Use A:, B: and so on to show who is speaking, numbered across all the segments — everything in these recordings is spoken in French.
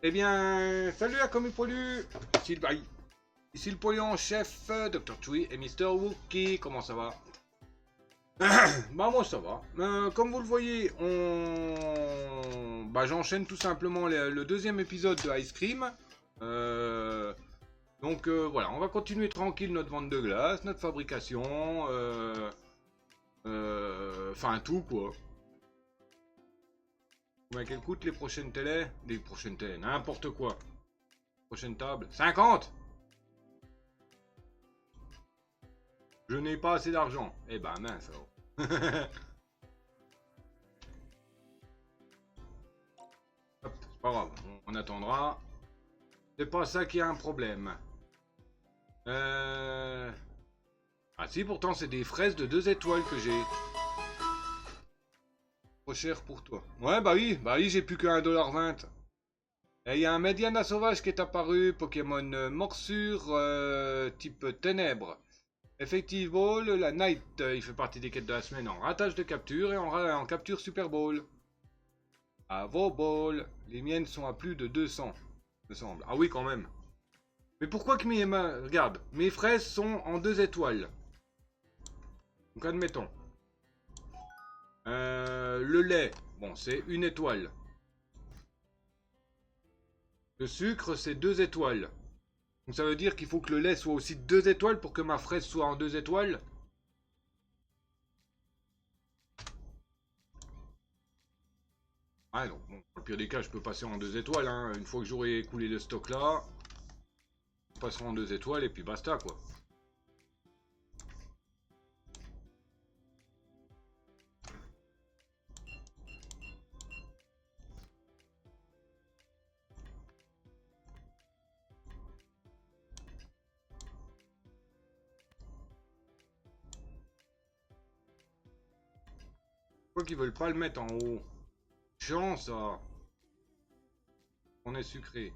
A: Eh bien, salut à Commis Poilu. Ici le pollu en chef, Dr. Chui et Mister Wookie. Comment ça va? Bah moi ça va. Comme vous le voyez, j'enchaîne tout simplement le deuxième épisode de Ice Cream. Voilà, on va continuer tranquille notre vente de glace, notre fabrication, enfin tout quoi. Combien qu'elles coûtent les prochaines télés? Les prochaines télés, n'importe quoi. Prochaine table, 50. Je n'ai pas assez d'argent. Eh ben mince alors. Hop, c'est pas grave, on attendra. C'est pas ça qui a un problème. Ah si, pourtant c'est des fraises de 2 étoiles que j'ai. Trop cher pour toi. Ouais, bah oui, j'ai plus que 1,20 $. Et il y a un Mediana sauvage qui est apparu, Pokémon morsure, type ténèbres. Effective Ball, la Night, il fait partie des quêtes de la semaine en ratage de capture et en capture Super Ball. À vos balls, les miennes sont à plus de 200, me semble. Ah oui, quand même. Mais pourquoi que regarde, mes fraises sont en 2 étoiles. Donc admettons. Le lait, bon, c'est 1 étoile. Le sucre, c'est 2 étoiles. Donc ça veut dire qu'il faut que le lait soit aussi 2 étoiles pour que ma fraise soit en 2 étoiles. Ah donc, bon, dans le pire des cas, je peux passer en 2 étoiles. Hein. Une fois que j'aurai écoulé le stock là, je passerai en 2 étoiles et puis basta quoi. Pourquoi qu'ils veulent pas le mettre en haut? Chiant ça. On est sucré.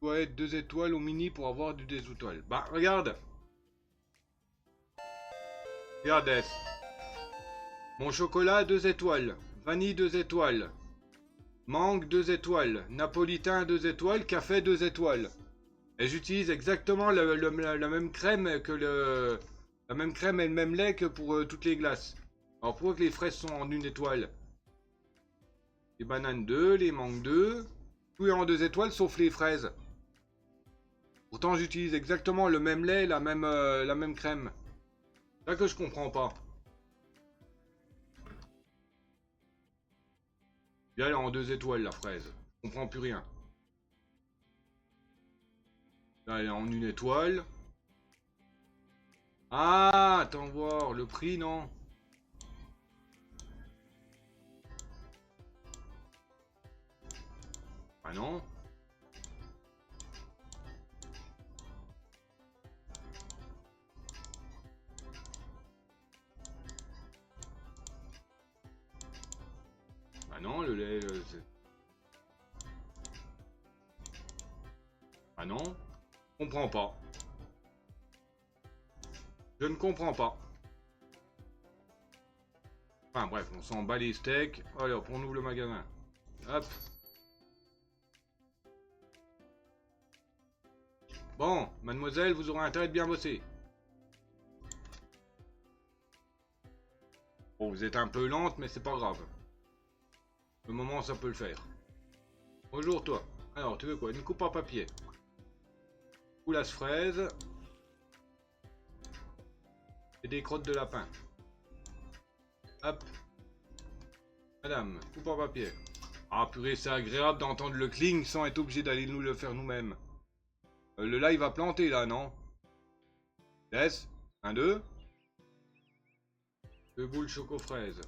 A: Doit être 2 étoiles au mini pour avoir du 2 étoiles. Bah regarde. Regarde. Mon chocolat 2 étoiles. Vanille 2 étoiles. Mangue 2 étoiles. Napolitain 2 étoiles. Café 2 étoiles. Et j'utilise exactement la même crème que le... La même crème et le même lait que pour toutes les glaces. Alors pourquoi que les fraises sont en 1 étoile? Les bananes 2, les mangues 2. Tout est en 2 étoiles sauf les fraises. Pourtant j'utilise exactement le même lait, la même crème. C'est ça que je comprends pas. Et elle est en 2 étoiles la fraise. Je comprends plus rien. Là elle est en 1 étoile. Ah, attends voir, le prix non? Ah non. Ah non, le lait... Ah non. Je comprends pas. Je ne comprends pas. Enfin bref, on s'en bat les steaks. Allez hop, on ouvre le magasin. Hop. Bon, mademoiselle, vous aurez intérêt de bien bosser. Bon, vous êtes un peu lente, mais c'est pas grave. Le moment, ça peut le faire. Bonjour, toi. Alors, tu veux quoi? Une coupe en papier. Coulas fraise. Et des crottes de lapin. Hop. Madame, coupe en papier. Ah, purée, c'est agréable d'entendre le cling sans être obligé d'aller nous le faire nous-mêmes. Le live va planter, là, non? Laisse. 1, 2. 2 boules choco-fraise.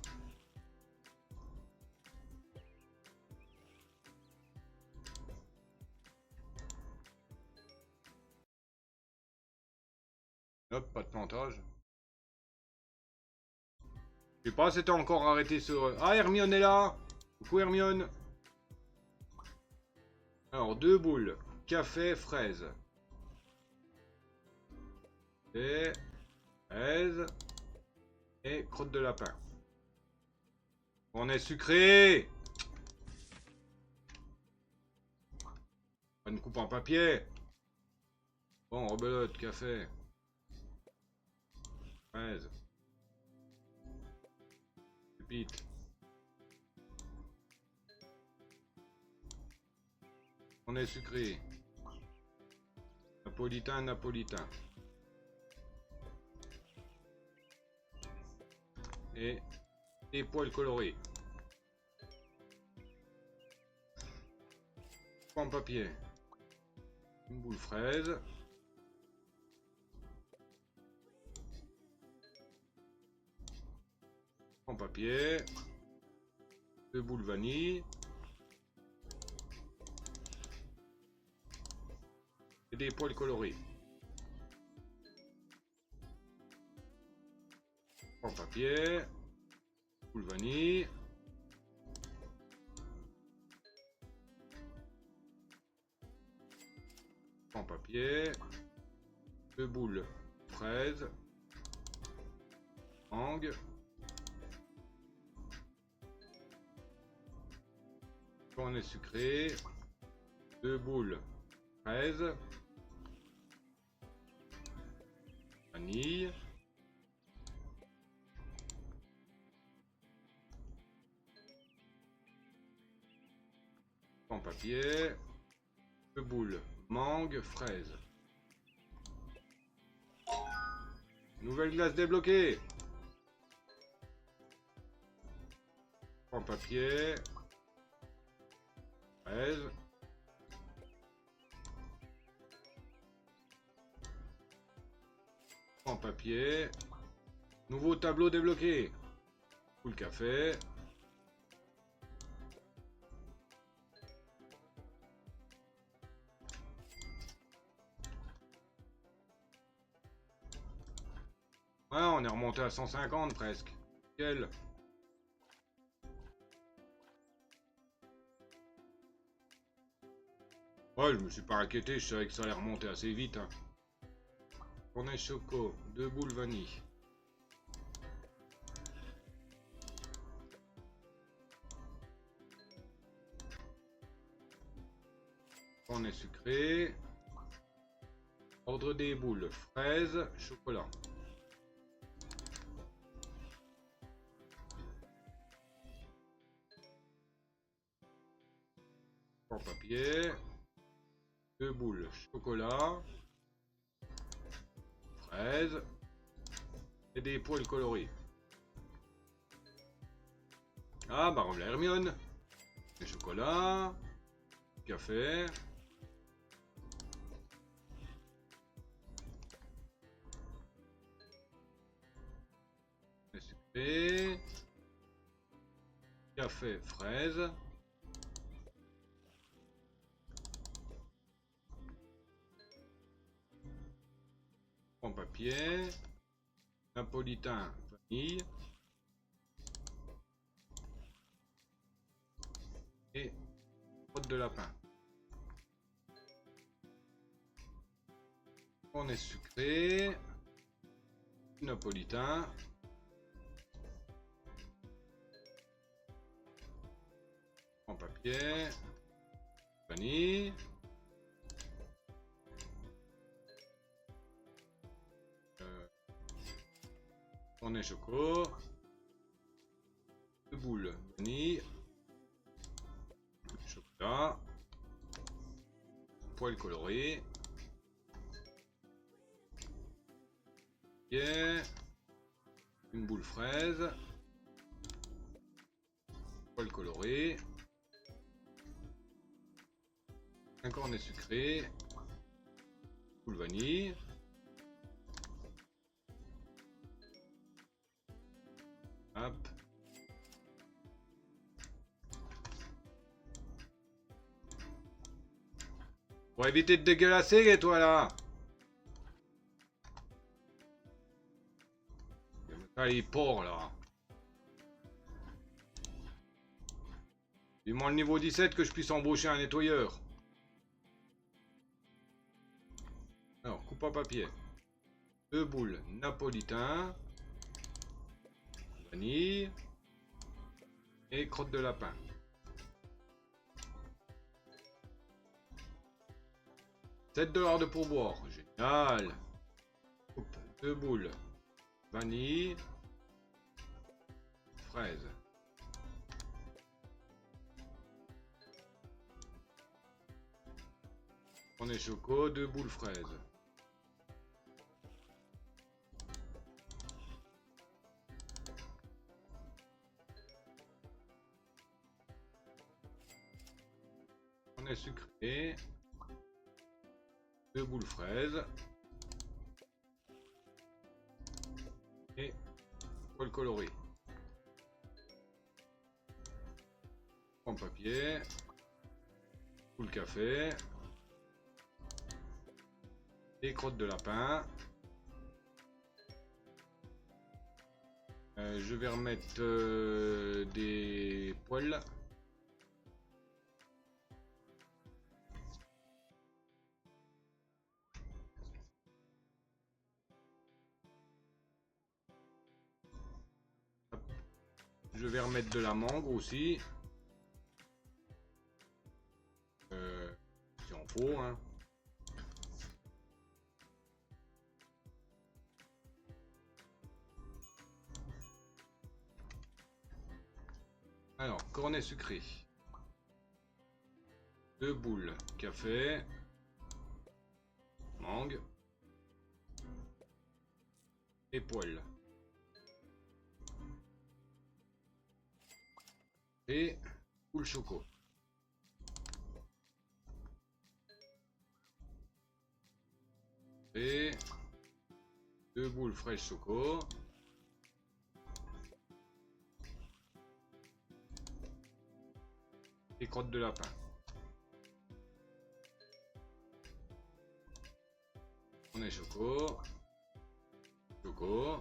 A: Hop, pas de plantage. Je sais pas, c'était encore arrêté sur... Ah, Hermione est là. Coucou Hermione. Alors, 2 boules. Café, fraise. Et... fraise. Et crotte de lapin. On est sucré. bonne coupe en papier. Bon, rebelote, café. Fraise. Pépite. On est sucré. Napolitain, napolitain. Et des poils colorés. En papier. Une boule fraise. En papier. 2 boules vanille. Et des poils colorés. En papier. Boule vanille. En papier. 2 boules fraises. Mangue. On est sucré. 2 boules fraises. Vanille. En papier. 2 boules mangue fraise. Nouvelle glace débloquée. En papier. Fraise. En papier. Nouveau tableau débloqué. Full café. Ouais, on est remonté à 150 presque. Quel? Ouais, je me suis pas inquiété, je savais que ça allait remonter assez vite. Hein. On est choco, 2 boules vanille. On est sucré. Ordre des boules, fraise, chocolat. En papier. 2 boules, chocolat. Fraise. Et des poils colorés. Ah, baron la Hermione. Des chocolats. Café. Et sucré. Café, fraise. En papier. Napolitain, vanille. Et crotte de lapin. On est sucré. Napolitain. En papier. Vanille. On est choco. 2 boules vanille. Chocolat. Poils colorés. Yeah. Une boule fraise. Poils colorés. Un cornet sucré. Boule vanille. Hop. Pour éviter de dégueulasser, toi là. Ah, il porc là. Dis-moi le niveau 17 que je puisse embaucher un nettoyeur. Alors, coupe en papier. 2 boules napolitain. Vanille. Et crotte de lapin. $7 de pourboire. Génial. Hop, 2 boules. Vanille. Fraise. On est choco, 2 boules fraises. On est sucré. 2 boules fraises. Et poil coloré. En papier. Boule café. Des crottes de lapin. Je vais remettre des poils. Je vais remettre de la mangue aussi. Si on faut, hein. Alors, cornet sucré. 2 boules café. Mangue. Et poils. Et boule choco. Et 2 boules fraîches choco. Et crottes de lapin. On est choco. Choco.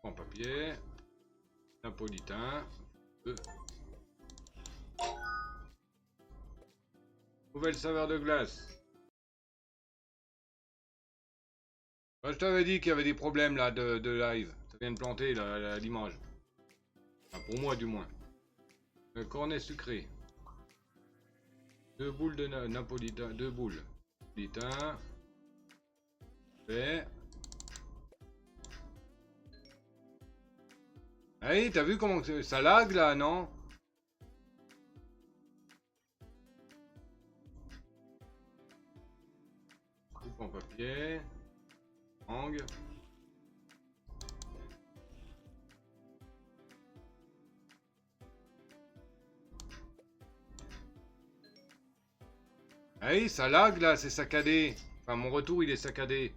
A: En papier. Napolitain. Nouvelle saveur de glace. Bah, je t'avais dit qu'il y avait des problèmes là de live. Ça vient de planter l'image. Enfin, pour moi du moins. Le cornet sucré. 2 boules de napolitain. 2 boules. Napolitain. Fait. Hey, t'as vu comment ça lag là, non? Coupe en papier. Mangue. Hey, ça lag là, c'est saccadé. Enfin, mon retour il est saccadé.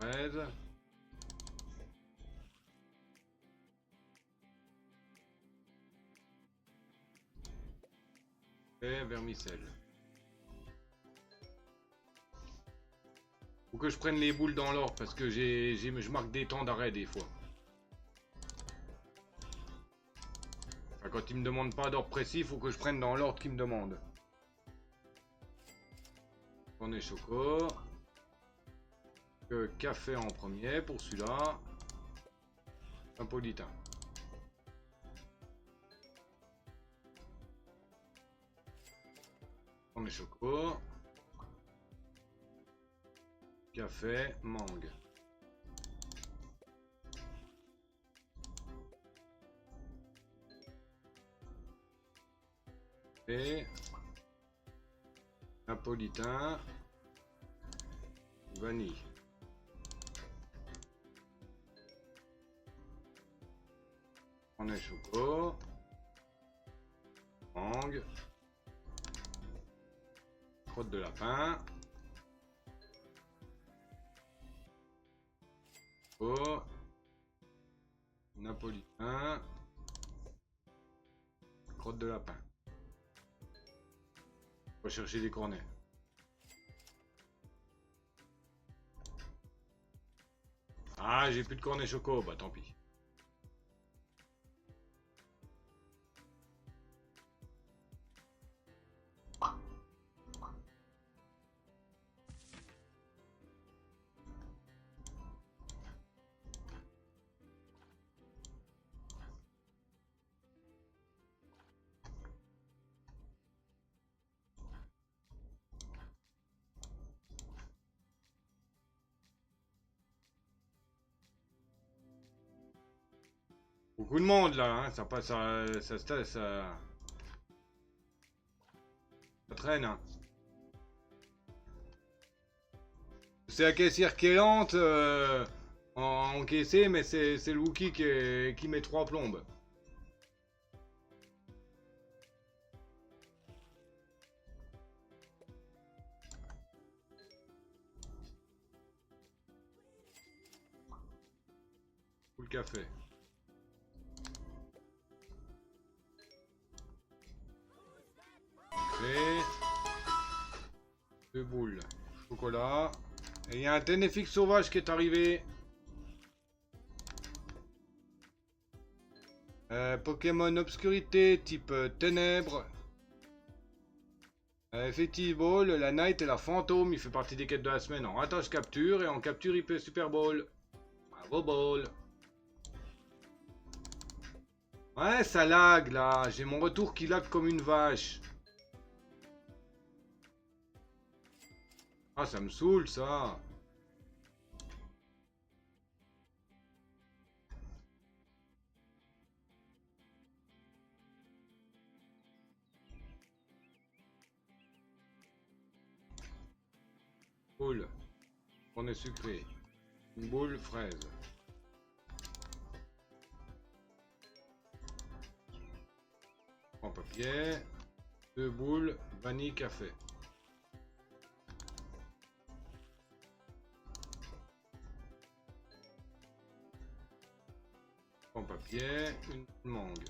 A: Fraise. Et vermicelle. Faut que je prenne les boules dans l'ordre parce que je marque des temps d'arrêt des fois. Enfin, quand il me demande pas d'ordre précis, il faut que je prenne dans l'ordre qu'il me demande. On est choco. Café en premier pour celui-là. Napolitain. On est choco. Café, mangue. Et napolitain, vanille. On est choco. Mangue. Crotte de lapin. Oh, napolitain, crotte de lapin. On va chercher des cornets. Ah, j'ai plus de cornets choco, bah tant pis. Beaucoup de monde là, hein. Ça passe, ça traîne. Hein. C'est la caissière qui est lente en encaissé, mais c'est le Wookie qui met 3 plombes. Ou le café. Et 2 boules. Chocolat. Et il y a un Ténéfix sauvage qui est arrivé. Pokémon obscurité type ténèbres. Ball, la Night et la fantôme. Il fait partie des quêtes de la semaine en ratage capture et en capture IP Super Ball. Bravo Ball. Ouais, ça lag là. J'ai mon retour qui lag comme une vache. Ah, ça me saoule ça. Boule. On est sucré. Une boule fraise. En papier. 2 boules vanille café. En papier. Une mangue.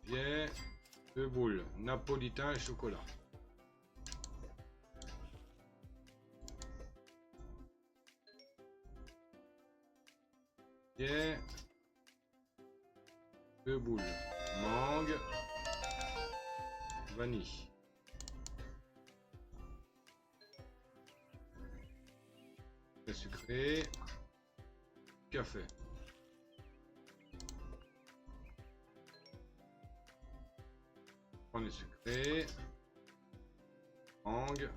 A: Papier. 2 boules napolitain et chocolat. Papier. 2 boules mangue. Vanille. Sucré. Café. On est sucré. Mangue.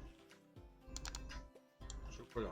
A: Chocolat.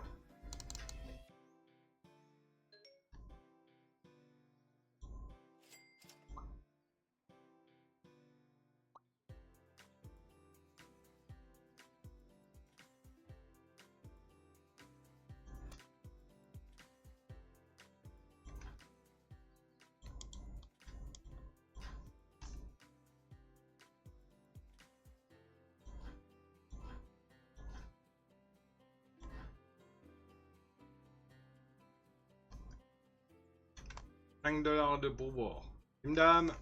A: $5 de pourboire. Une dame.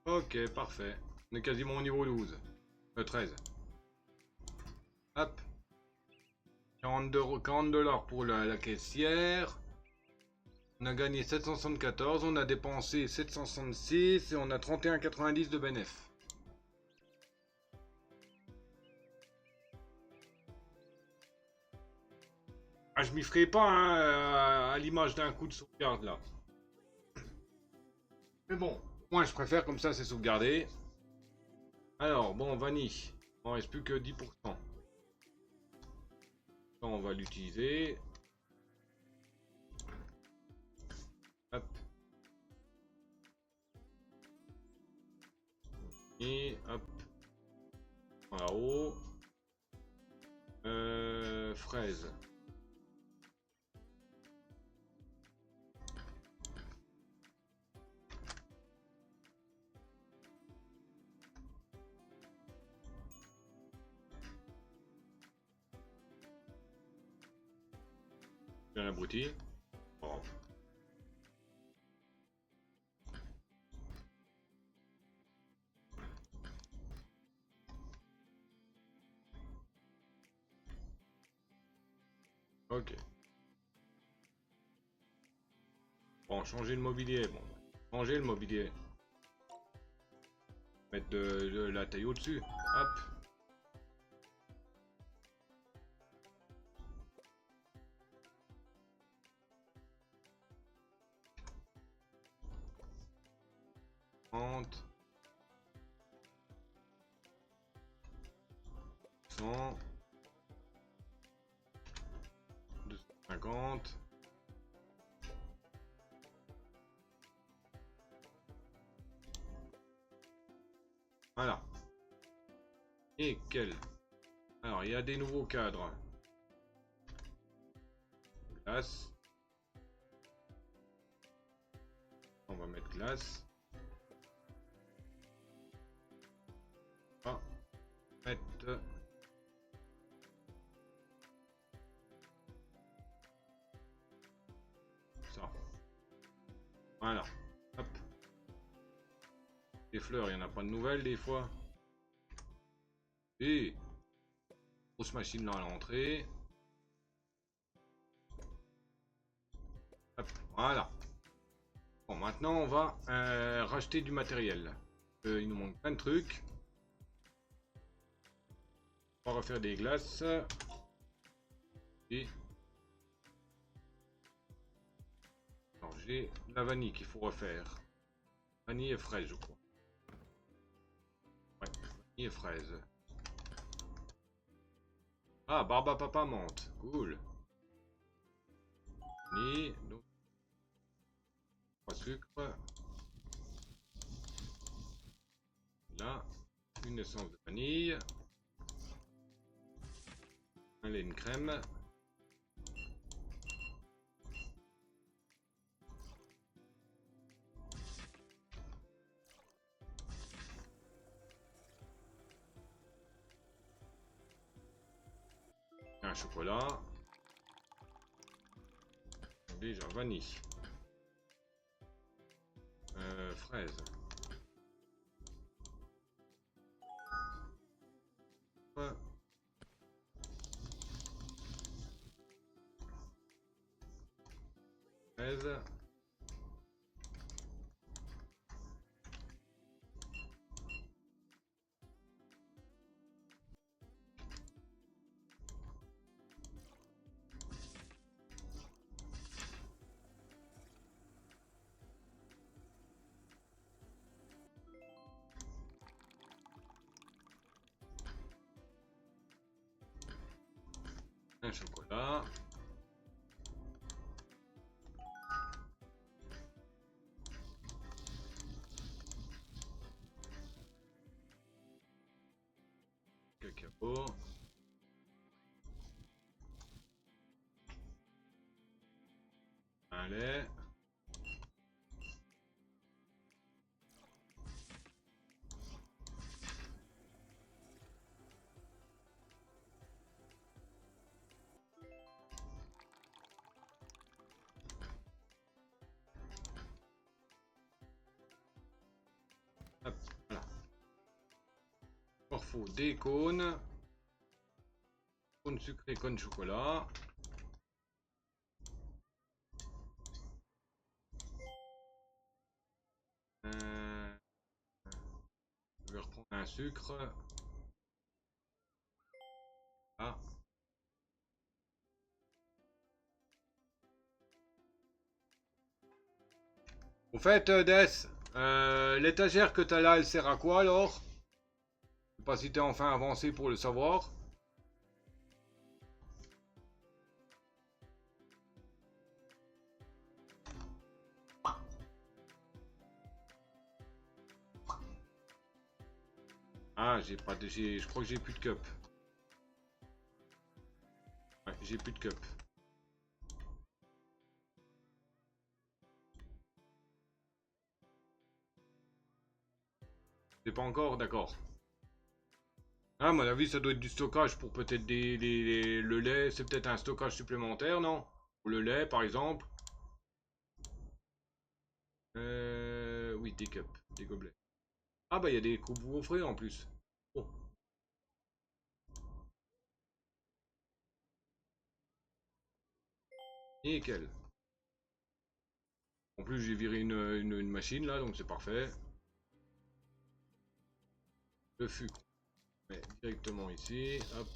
A: Ok, parfait. On est quasiment au niveau 12. 13. Hop. 40 $ pour la caissière. On a gagné 774, on a dépensé 766 et on a 31,90 de bénéf. Ah, je m'y ferai pas hein, à l'image d'un coup de sauvegarde là. Mais bon, moi je préfère comme ça c'est sauvegardé. Alors, bon, vanille. Il ne reste plus que 10%. Ça, on va l'utiliser. Hop. Et hop. En là-haut. Fraise. Bien abruti. Oh. Ok. Bon, changer le mobilier. Bon, changer le mobilier. Mettre de la taille au-dessus. Hop. 30. 100. 250. Voilà. Et quel. Alors, il y a des nouveaux cadres. Glace. On va mettre glace. On va mettre ça. Voilà. Hop. Les fleurs, il n'y en a pas de nouvelles des fois. Et grosse machine là à l'entrée. Hop, voilà. Bon, maintenant on va racheter du matériel. Il nous manque plein de trucs. On va refaire des glaces. Et alors j'ai de la vanille qu'il faut refaire. Vanille et fraise, je crois. Ouais, vanille et fraise. Ah, barbe à papa menthe. Cool. Vanille, donc 3 sucres. Là, une essence de vanille. Un lait, une crème. Un chocolat. Déjà vanille. Fraise. Ouais. Fraise. Un chocolat. Cacao. Un lait. Hop, voilà. Il faut des cônes. Cône sucré, cône chocolat. Je vais reprendre un sucre. Ah. Au fait, Des, l'étagère que t'as là, elle sert à quoi alors? Je sais pas si t'es enfin avancé pour le savoir. Ah, j'ai pas de, je crois que j'ai plus de cup. Ouais, j'ai plus de cup. C'est pas encore, d'accord. Ah, à mon avis, ça doit être du stockage pour peut-être le lait. C'est peut-être un stockage supplémentaire, non? Ou le lait, par exemple. Oui, des cups, des gobelets. Ah bah, il y a des coupes gaufrées en plus. Oh, nickel. En plus, j'ai viré une machine là, donc c'est parfait. Le fût, on met directement ici. Hop.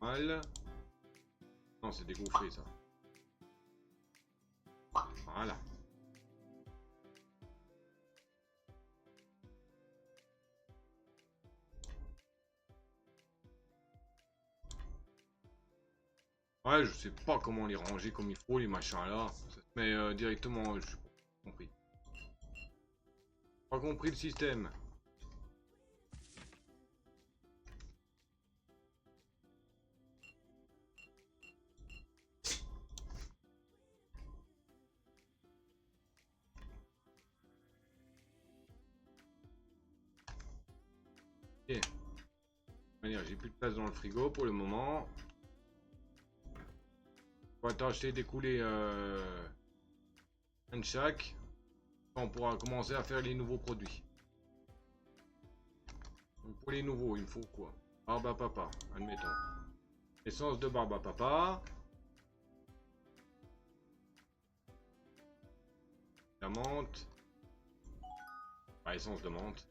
A: Mal. Non, c'est dégaufré ça. Voilà. Ouais, je sais pas comment les ranger comme il faut, les machins là. Ça se met directement, je sais pas compris. Pas compris le système. Ok. J'ai plus de place dans le frigo pour le moment. On va tâcher d'écouler un de chaque. On pourra commencer à faire les nouveaux produits. Donc pour les nouveaux, il me faut quoi? Barbe à papa, admettons. Essence de barbe à papa. La menthe. Ah, essence de menthe.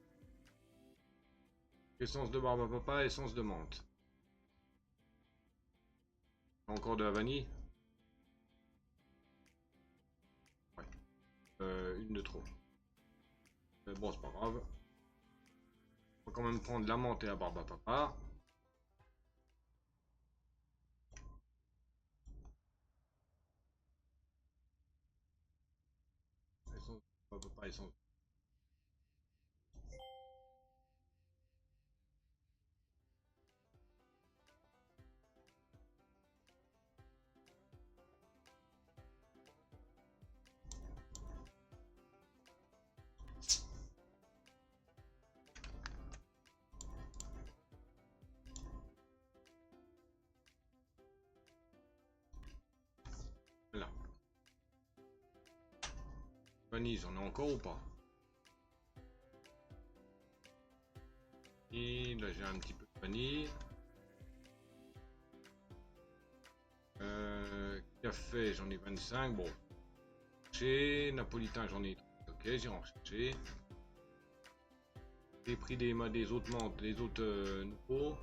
A: Essence de barbe à papa, essence de menthe. Encore de la vanille? Ouais. Une de trop. Mais bon, c'est pas grave. On va quand même prendre la menthe et la barbe à papa. Essence de barbe à papa, essence. Voilà. Vanille, j'en ai encore ou pas? Et là, j'ai un petit peu de vanille. Café, j'en ai 25. Bon. Chez Napolitain, j'en ai. Ok, j'ai recherché. J'ai pris des autres menthes, des autres nouveaux.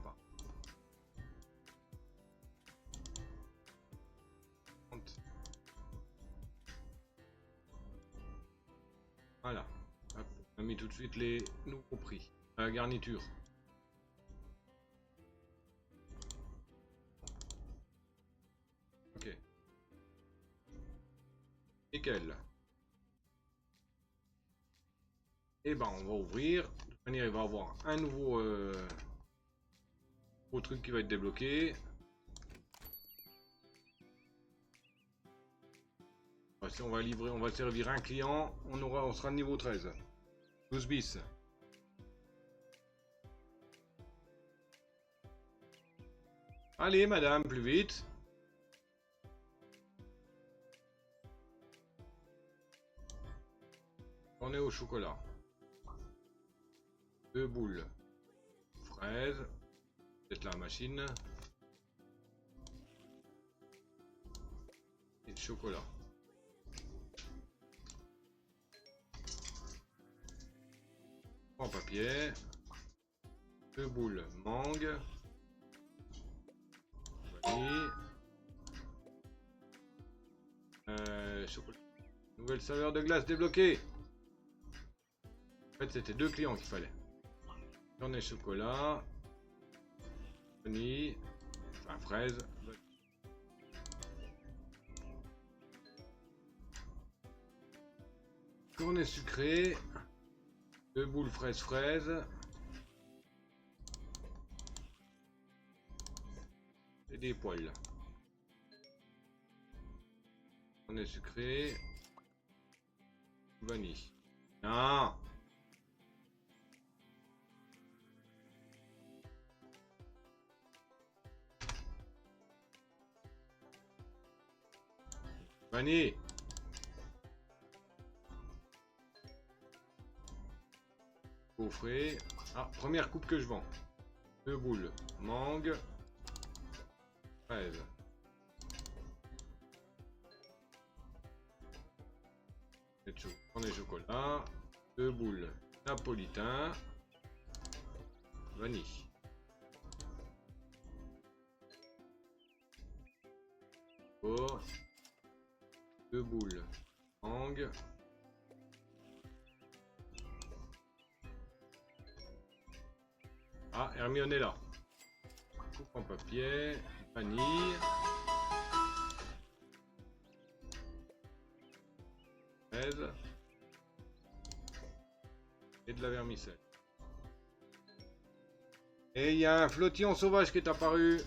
A: Pas. Voilà. Hop, on a mis tout de suite les nouveaux prix. La garniture. Ok. Nickel. Et ben on va ouvrir. De toute manière, il va y avoir un nouveau truc qui va être débloqué. Si on va livrer, on va servir un client, on sera niveau 13. 12 bis. Allez madame, plus vite. On est au chocolat. 2 boules. Fraise. Peut-être la machine. Et de chocolat. En papier. 2 boules mangue. Vanille. Chocolat. Nouvelle saveur de glace débloquée. En fait, c'était 2 clients qu'il fallait. J'en ai chocolat. Vanille. Enfin, fraise. Cornet sucré. 2 boules fraise. Et des poils. Cornet sucré. Vanille. Non. Vanille. Gaufré. Ah, première coupe que je vends. 2 boules. Mangue. 13. On est chocolat. 2 boules napolitain. Vanille. Oh. 2 boules mangue. Ah, Hermione est là. Coupe en papier. Vanille. 13. Et de la vermicelle. Et il y a un flottillon sauvage qui est apparu.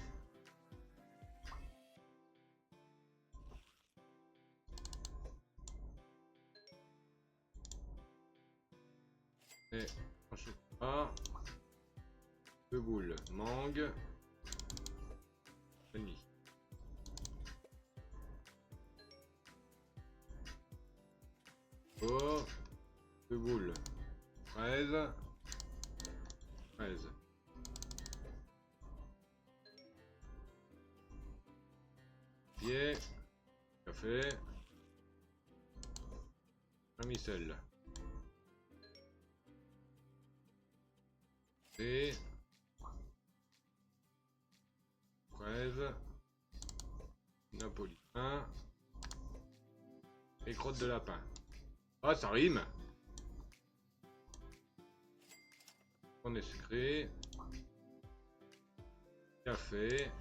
A: Et en chocolat. 2 boules mangue. Vanille. Oh. 2 boules. 13. 13. Pied. Café. Vermicelle. Et 13. Napolitain. Et crotte de lapin. Ah, ça rime. On est sucré. Café.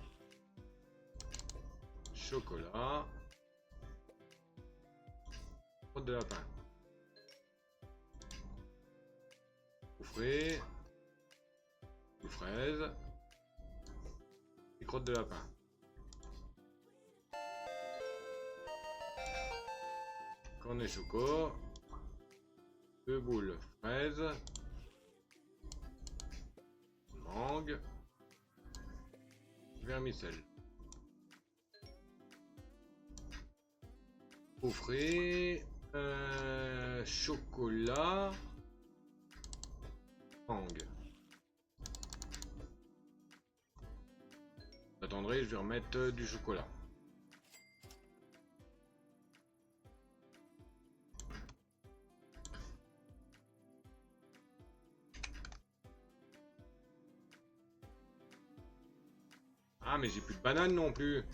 A: Chocolat. Crotte de lapin. Ou frais. Ou fraise. Et crotte de lapin. Cornet choco. 2 boules fraise. Mangue. Vermicelle. Au frais. Chocolat. Mangue. Attendrez, je vais remettre du chocolat. Ah, mais j'ai plus de banane non plus.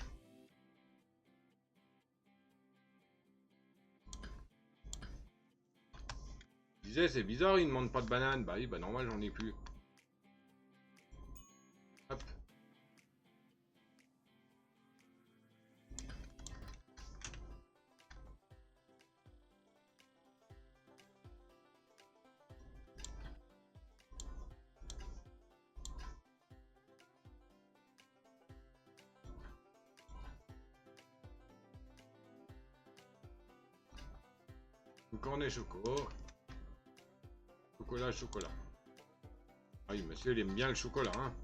A: Je disais, c'est bizarre, ils ne demandent pas de banane. Bah oui, bah normal, j'en ai plus. Hop. Cornet choco. Chocolat, chocolat. Ah oui, monsieur, il aime bien le chocolat, hein.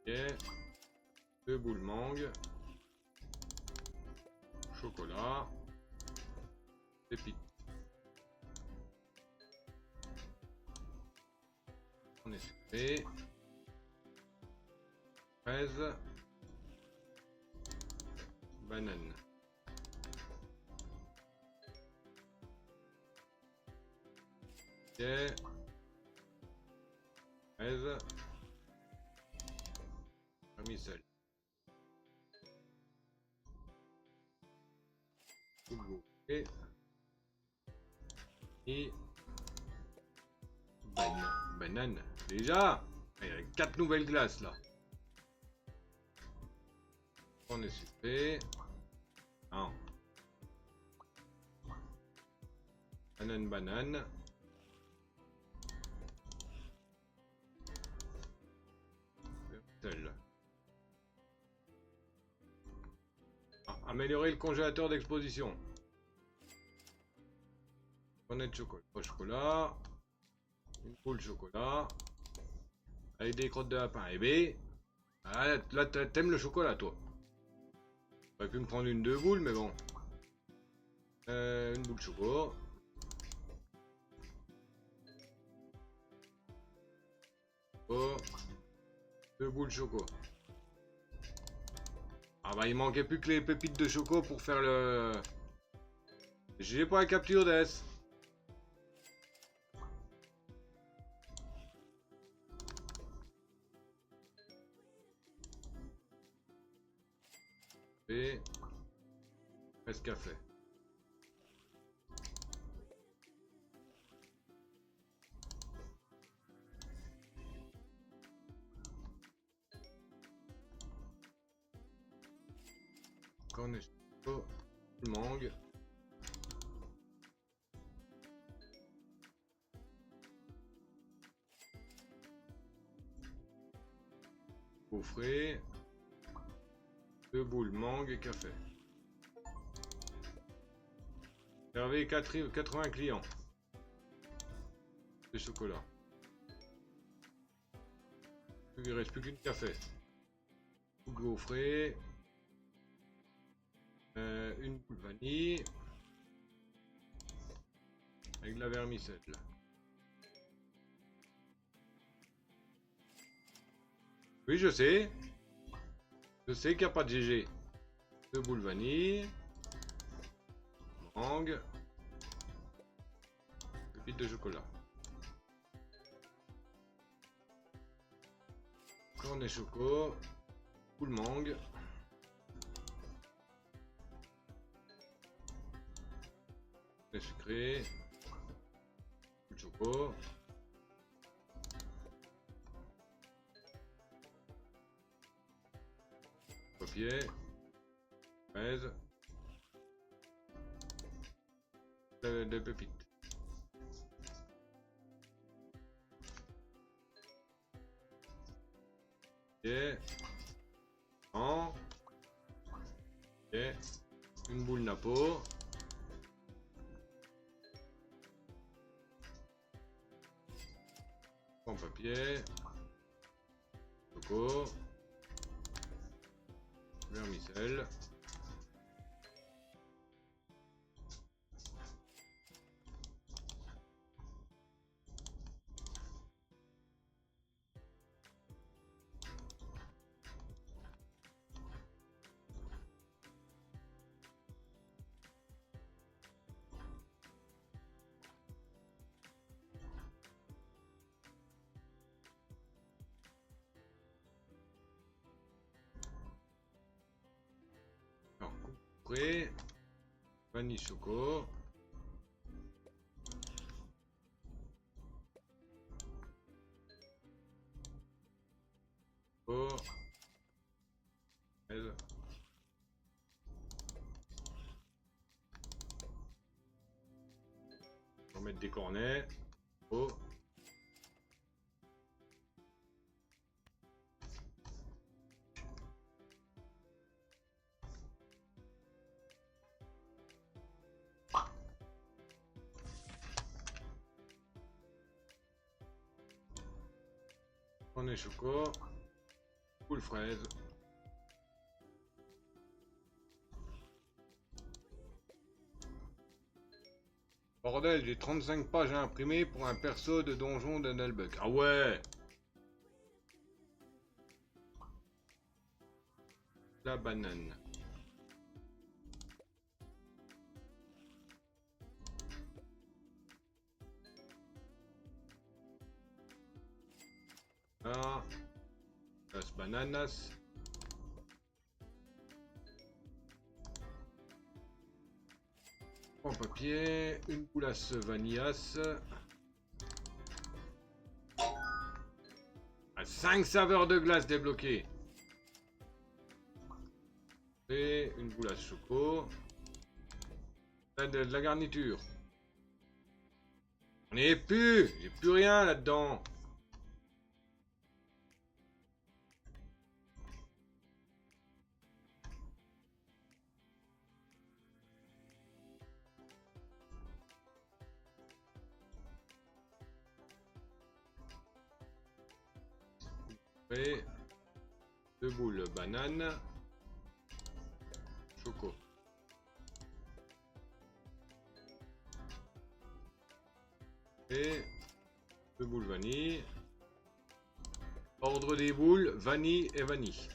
A: Ok. 2 boules mangue. Chocolat. Pépites. On est sucré. Fraise. Banane. Ok. Fraise. Vermicelle. Et banane. Déjà, il y a 4 nouvelles glaces là. On est sucré. Non. Banane, banane. Ah, améliorer le congélateur d'exposition. Cornet de chocolat. Au chocolat. Une boule de chocolat. Avec des crottes de lapin. Eh ben. Ah, là, t'aimes le chocolat, toi. J'aurais pu me prendre une 2 boules, mais bon. Une boule de chocolat. Oh. 2 boules choco. Ah bah il manquait plus que les pépites de choco pour faire le... J'ai pas la capture d'S. Et... Presque café. Cornet choco. Mangue. Au frais. 2 boules mangue et café. Servez 80 clients. De chocolat. Il reste plus qu'une café. Au frais. Une boule vanille. Avec de la vermicelle. Oui, je sais. Je sais qu'il n'y a pas de GG. 2 boules vanille. Mangue. Pépite de chocolat. Cornet choco. Boule mangue. Lait sucré. Boule choco. Papier. Fraise. Des pépites. Et en et une boule napo. En papier. Choco. Vermicelle. Alors, couperé. Vanille choco. Oh. Elle. On va mettre des cornets. Oh. Cornet choco. Boule fraise. Bordel, j'ai 35 pages à imprimer pour un perso de donjon de Nullbuck. Ah ouais! La banane. Ah. Las bananas. En papier. Une boulasse vanillas. À 5 saveurs de glace débloquées. Et une boulasse choco. De la garniture. On n'y est plus. J'ai plus rien là-dedans. Et 2 boules banane. Choco. Et 2 boules vanille. Ordre des boules, vanille et vanille.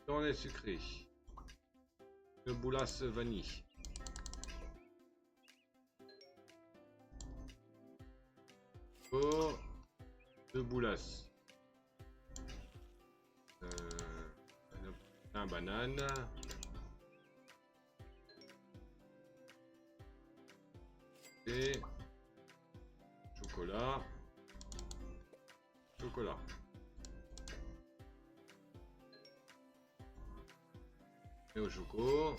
A: Dans les sucrés. Une boulasse vanille. Oh, deux boulasses. Un banane. Et chocolat. Chocolat. Et au choco.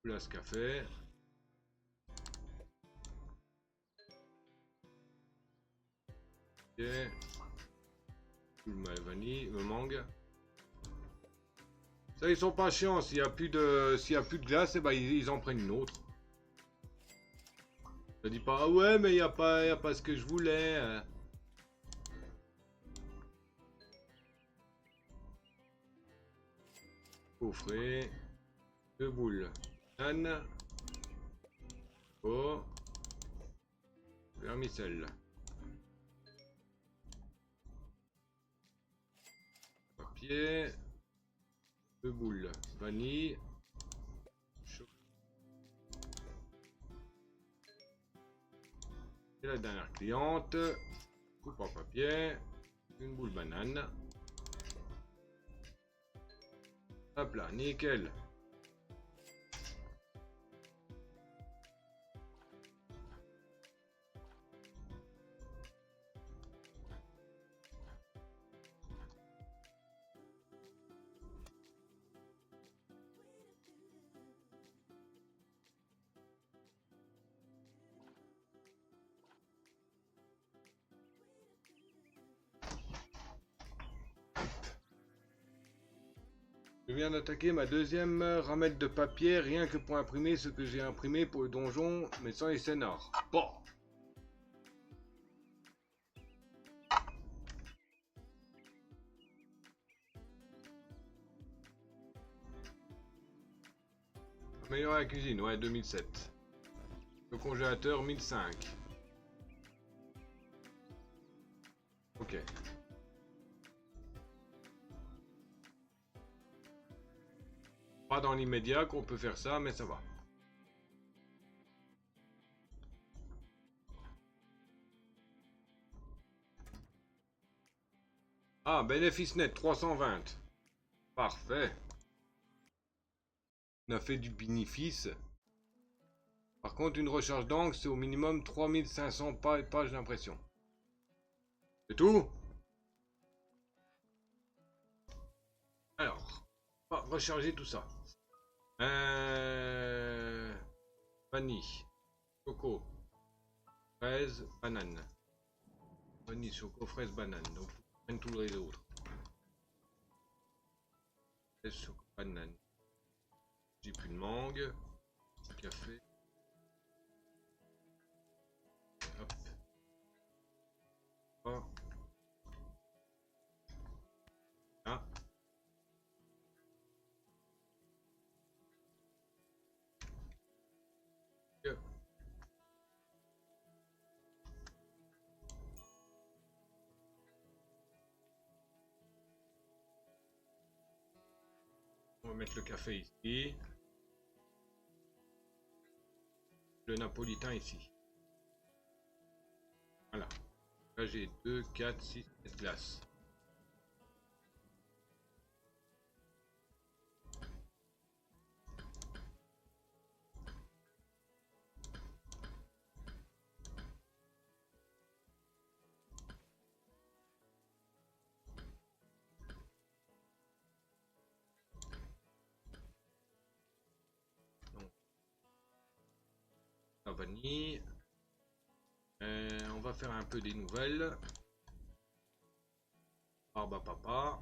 A: Boulasse café. Ok. Le vanille, le mangue. Ça, ils sont pas chiants. S'il y a plus de glace, eh ben, ils en prennent une autre. Ça dit pas, ah ouais, mais il y a pas ce que je voulais. Hein. Au frais. Deux boules. Banane. Oh. Vermicelle. Papier. Deux boules. Vanille. Et la dernière cliente. Coupe en papier. Une boule banane. Hop là, nickel. Je viens d'attaquer ma deuxième ramette de papier, rien que pour imprimer ce que j'ai imprimé pour le donjon, mais sans les scénars. Bon. Améliorer la cuisine, ouais, 2007. Le congélateur, 1005. Ok. Pas dans l'immédiat qu'on peut faire ça, mais ça va. Ah, bénéfice net, 320. Parfait. On a fait du bénéfice. Par contre, une recharge d'encre, c'est au minimum 3500 pages d'impression. C'est tout? Alors, on va recharger tout ça. Vanille, choco, fraise, banane. Vanille, choco, fraise, banane. Donc, faut prendre tous les autres. Fraise, choco, banane. J'ai plus de mangue. Café. Hop. Oh. Ah. Yeah. On va mettre le café ici. Le napolitain ici. Voilà. Là j'ai 2, 4, 6, 7 glaces. Donc, la vanille. On va faire un peu des nouvelles. Barbe à papa.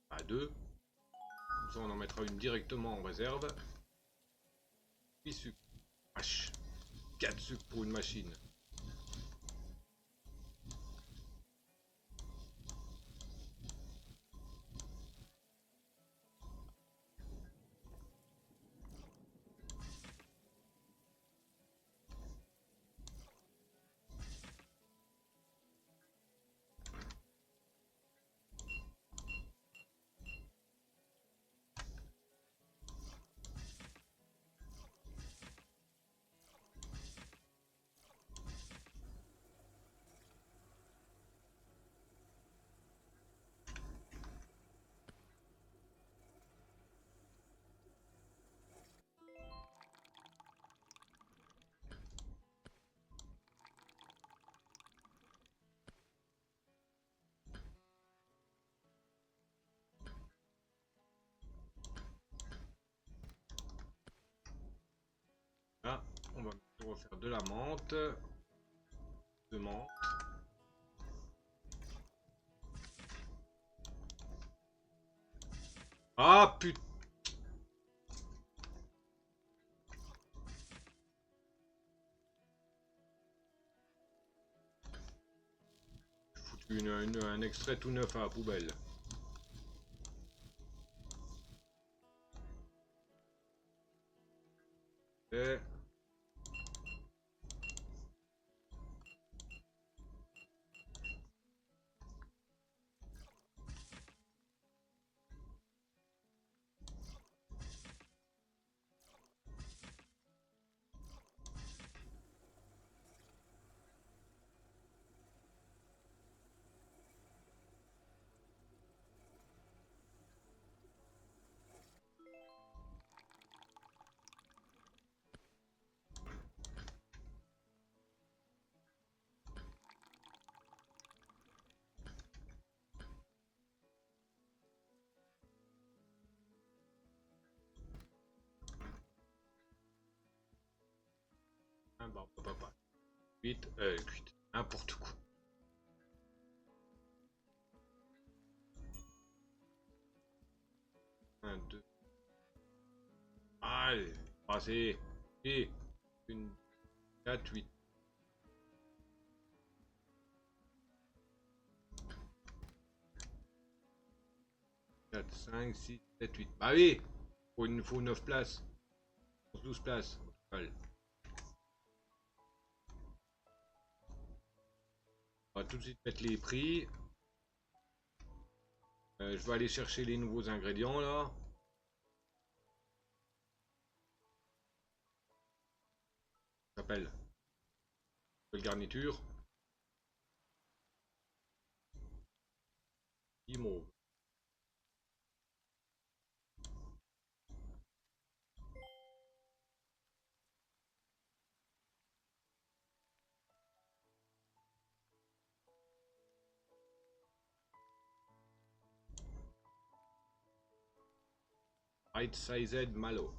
A: À 2. Comme ça on en mettra une directement en réserve. 8 sucres. H. 4 sucres pour une machine. On va faire de la menthe. De menthe. Ah putain. J'ai foutu un extrait tout neuf à la poubelle. Et... Bah, papa. 8, 8. N'importe quoi. 1, 2. Allez, passez. Et une 4, 8. 4, 5, 6, 7, 8. Bah oui, il nous faut 9 places. 12 places au total. On va tout de suite mettre les prix. Je vais aller chercher les nouveaux ingrédients là. Ça s'appelle garniture. Guimauve. Right-sized malo.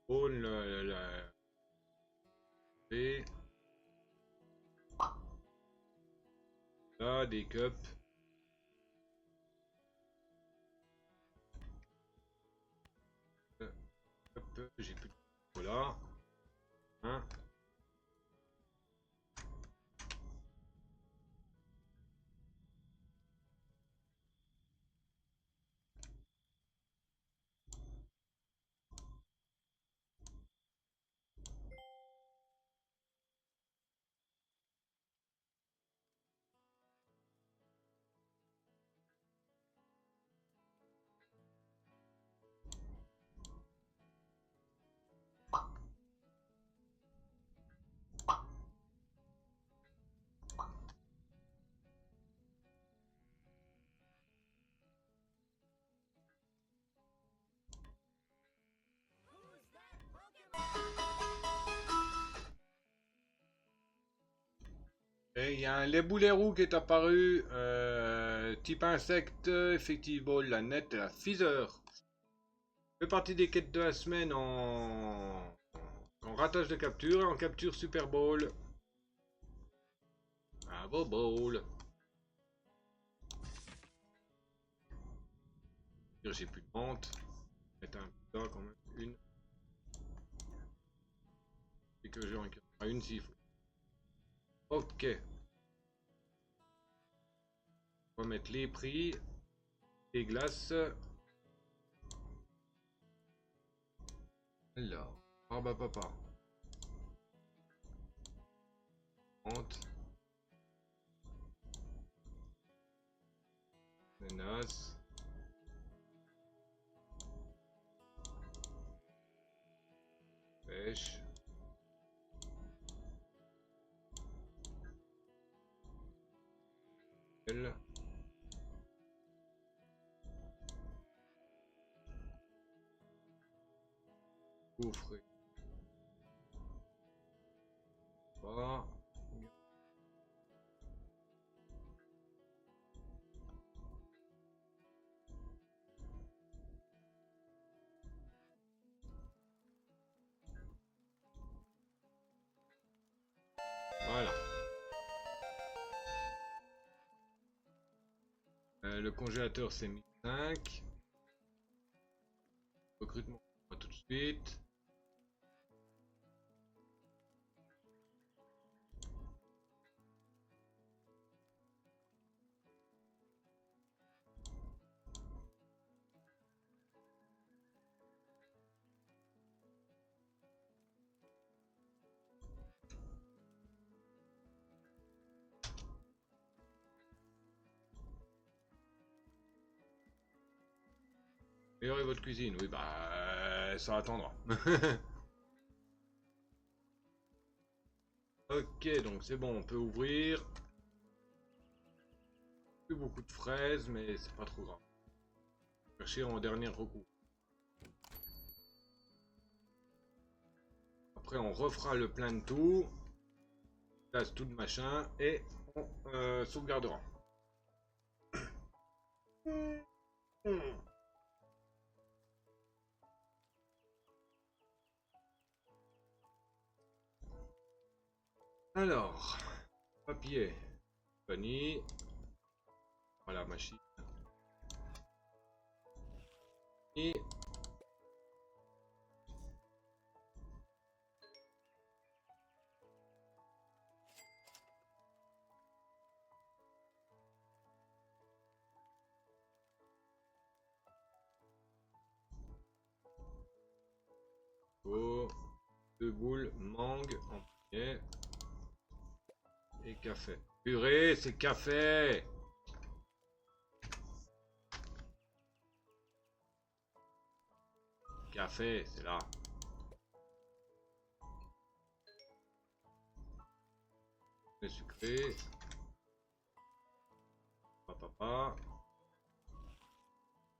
A: Oh la et là des cups. J'ai plus de voilà. Hein. Et il y a un lébou-lérou qui est apparu, type insecte, effectivement, la nette et la phiseur. Fait partie des quêtes de la semaine en ratage de capture et en capture Super Bowl. Bravo Bowl. J'ai plus de vente. Mettre un peu là quand même. Une. Et que j'en récupère une s'il faut. Ok. On va mettre les prix. Les glaces. Alors, Barbe à papa. 30. Menace. Pêche. Elle. Coffret. Pas. Voilà. Le congélateur c'est 1005. Recrutement pas tout de suite. Améliorez votre cuisine, oui bah ça attendra. Ok, donc c'est bon, on peut ouvrir. Plus beaucoup de fraises, mais c'est pas trop grave. Chercher en dernier recours. Après, on refera le plein de tout. Place tout de machin et on sauvegardera. Alors, papier, vanille, voilà machine. Et oh, 2 boules, mangue en premier. Et café. Purée, c'est café. Café, c'est là. C'est sucré. Papa.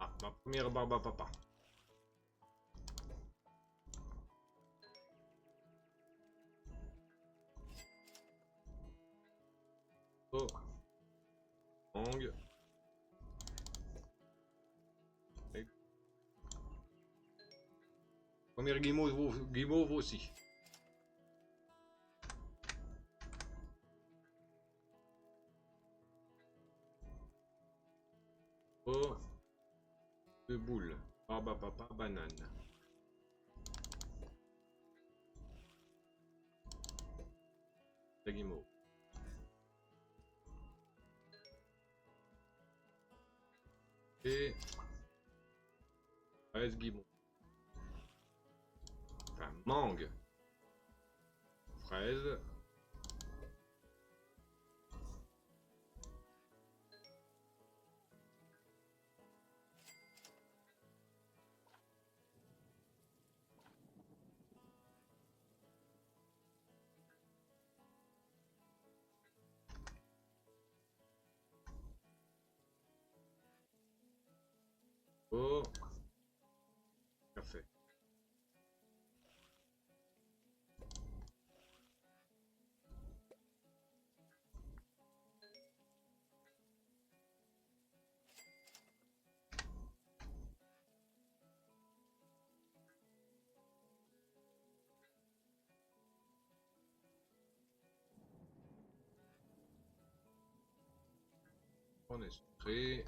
A: Ah, ma première barbe à papa. Oh. Mangue. Et... Première guimauve aussi. Oh. 2 boules. Barbe à papa, banane. La guimauve. Et... fraise guimauve. Enfin, mangue. Fraise. Oh. Café. On est sucré.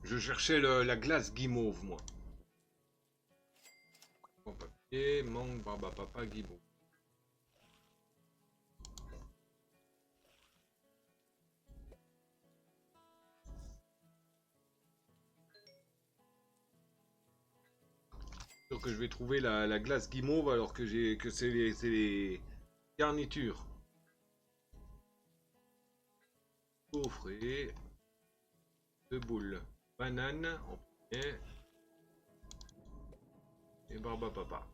A: Je cherchais la glace guimauve, moi. Bon papier, mangue, barbe à papa, guimauve. sûr que je vais trouver la glace guimauve alors que c'est les garnitures. Gaufré. 2 boules. Banane en premier. Et barbe à papa.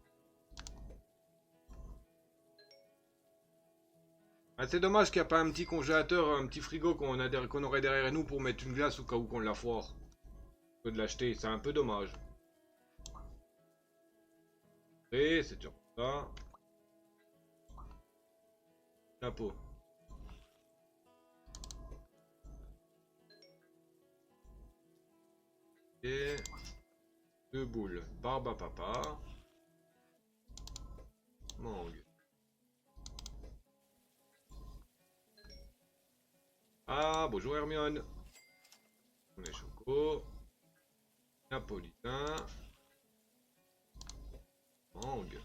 A: Ah, c'est dommage qu'il n'y a pas un petit congélateur, un petit frigo qu'on aurait derrière nous pour mettre une glace au cas où qu'on la foire. Que de l'acheter, c'est un peu dommage. Et c'est sur ça. La peau. Et 2 boules. Barbe à papa. Mangue. Ah, bonjour Hermione. On est choco. Napolitain. Mangue.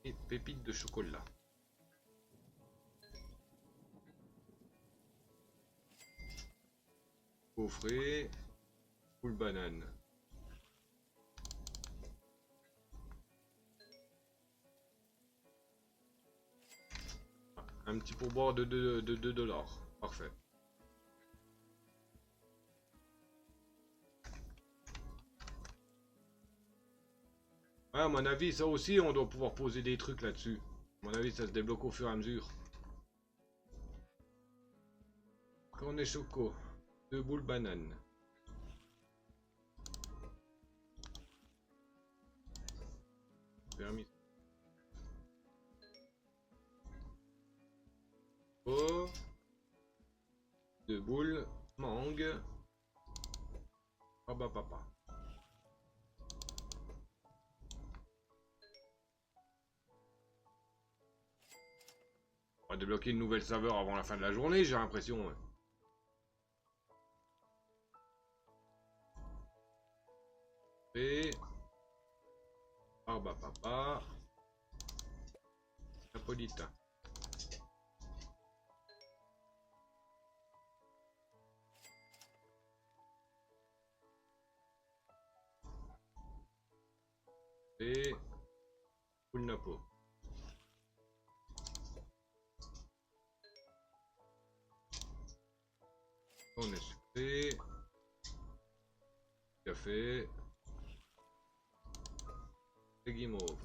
A: Et pépites de chocolat. Gaufré. Poule banane. Un petit pourboire de 2 $. Parfait. Ouais, à mon avis, ça aussi, on doit pouvoir poser des trucs là-dessus. À mon avis, ça se débloque au fur et à mesure. Cornet choco. 2 boules banane. Permis. Oh. 2 boules. Mangue. Barbe à papa. On va débloquer une nouvelle saveur avant la fin de la journée, j'ai l'impression. Et barbe à papa. Napolitain. Et poule napo. On est sucré. Café. Et guimauve.